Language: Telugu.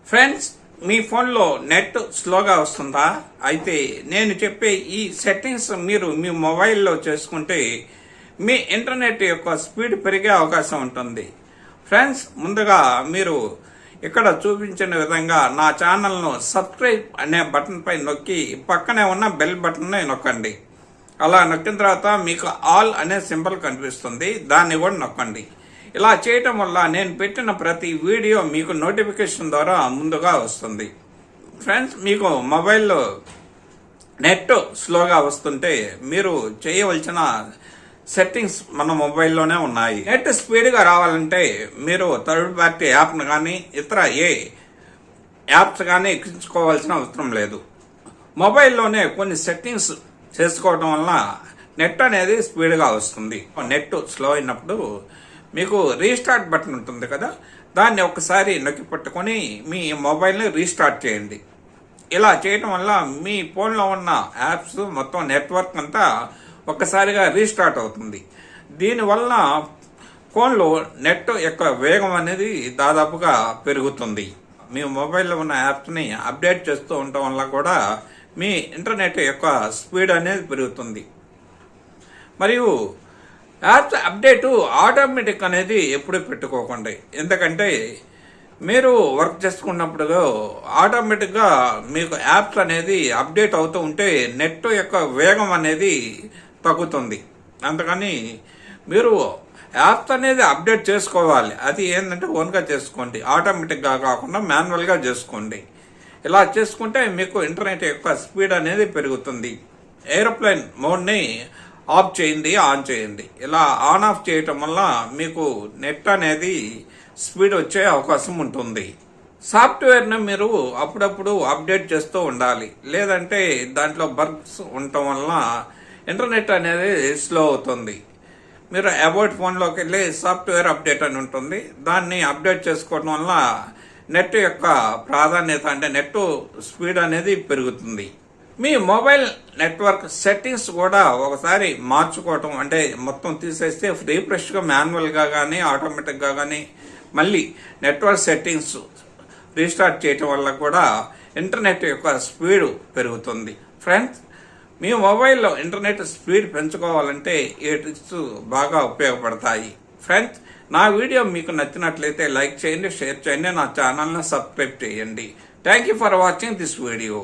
ఫ్రెండ్స్, మీ ఫోన్లో నెట్ స్లోగా వస్తుందా? అయితే నేను చెప్పే ఈ సెట్టింగ్స్ మీరు మీ మొబైల్లో చేసుకుంటే మీ ఇంటర్నెట్ యొక్క స్పీడ్ పెరిగే అవకాశం ఉంటుంది. ఫ్రెండ్స్, ముందుగా మీరు ఇక్కడ చూపించిన విధంగా నా ఛానల్ను సబ్స్క్రైబ్ అనే బటన్ పై నొక్కి పక్కనే ఉన్న బెల్ బటన్ని నొక్కండి. అలా నొక్కిన తర్వాత మీకు ఆల్ అనే సింబల్ కనిపిస్తుంది, దాన్ని కూడా నొక్కండి. ఇలా చేయటం వల్ల నేను పెట్టిన ప్రతి వీడియో మీకు నోటిఫికేషన్ ద్వారా ముందుగా వస్తుంది. ఫ్రెండ్స్, మీకు మొబైల్లో నెట్ స్లోగా వస్తుంటే మీరు చేయవలసిన సెట్టింగ్స్ మన మొబైల్లోనే ఉన్నాయి. నెట్ స్పీడ్గా రావాలంటే మీరు థర్డ్ పార్టీ యాప్ను కానీ ఇతర ఏ యాప్స్ కానీ ఎక్కించుకోవాల్సిన అవసరం లేదు. మొబైల్లోనే కొన్ని సెట్టింగ్స్ చేసుకోవడం వల్ల నెట్ అనేది స్పీడ్గా వస్తుంది. నెట్ స్లో అయినప్పుడు మీకు రీస్టార్ట్ బటన్ ఉంటుంది కదా, దాన్ని ఒకసారి నొక్కి పట్టుకొని మీ మొబైల్ని రీస్టార్ట్ చేయండి. ఇలా చేయటం వల్ల మీ ఫోన్లో ఉన్న యాప్స్ మొత్తం నెట్వర్క్ అంతా ఒక్కసారిగా రీస్టార్ట్ అవుతుంది. దీనివల్ల ఫోన్లో నెట్ యొక్క వేగం అనేది దాదాపుగా పెరుగుతుంది. మీ మొబైల్లో ఉన్న యాప్స్ని అప్డేట్ చేస్తూ ఉండటం వల్ల కూడా మీ ఇంటర్నెట్ యొక్క స్పీడ్ అనేది పెరుగుతుంది. మరియు యాప్స్ అప్డేటు ఆటోమేటిక్ అనేది ఎప్పుడు పెట్టుకోకండి. ఎందుకంటే మీరు వర్క్ చేసుకున్నప్పుడు ఆటోమేటిక్గా మీకు యాప్స్ అనేది అప్డేట్ అవుతూ ఉంటే నెట్ యొక్క వేగం అనేది తగ్గుతుంది. అందుకని మీరు యాప్స్ అనేది అప్డేట్ చేసుకోవాలి. అది ఏంటంటే ఓన్గా చేసుకోండి, ఆటోమేటిక్గా కాకుండా మాన్యువల్గా చేసుకోండి. ఇలా చేసుకుంటే మీకు ఇంటర్నెట్ యొక్క స్పీడ్ అనేది పెరుగుతుంది. ఏరోప్లేన్ మోడ్ని ఆఫ్ చేయండి, ఆన్ చేయండి. ఇలా ఆన్ ఆఫ్ చేయటం వల్ల మీకు నెట్ అనేది స్పీడ్ వచ్చే అవకాశం ఉంటుంది. సాఫ్ట్వేర్ను మీరు అప్పుడప్పుడు అప్డేట్ చేస్తూ ఉండాలి, లేదంటే దాంట్లో బగ్స్ ఉండటం వల్ల ఇంటర్నెట్ అనేది స్లో అవుతుంది. మీరు అబౌట్ ఫోన్లోకి వెళ్ళి సాఫ్ట్వేర్ అప్డేట్ అని ఉంటుంది, దాన్ని అప్డేట్ చేసుకోవడం వల్ల నెట్ యొక్క ప్రాధాన్యత అంటే నెట్ స్పీడ్ అనేది పెరుగుతుంది. మీ మొబైల్ నెట్వర్క్ సెట్టింగ్స్ కూడా ఒకసారి మార్చుకోవటం అంటే మొత్తం తీసేస్తే రీఫ్రెష్గా మాన్యువల్గా కానీ ఆటోమేటిక్గా కానీ మళ్ళీ నెట్వర్క్ సెట్టింగ్స్ రీస్టార్ట్ చేయటం వల్ల కూడా ఇంటర్నెట్ యొక్క స్పీడ్ పెరుగుతుంది. ఫ్రెండ్స్, మీ మొబైల్లో ఇంటర్నెట్ స్పీడ్ పెంచుకోవాలంటే ఈ ట్రిక్స్ బాగా ఉపయోగపడతాయి. ఫ్రెండ్స్, నా వీడియో మీకు నచ్చినట్లయితే లైక్ చేయండి, షేర్ చేయండి, నా ఛానల్ని సబ్స్క్రైబ్ చేయండి. Thank you for watching this video.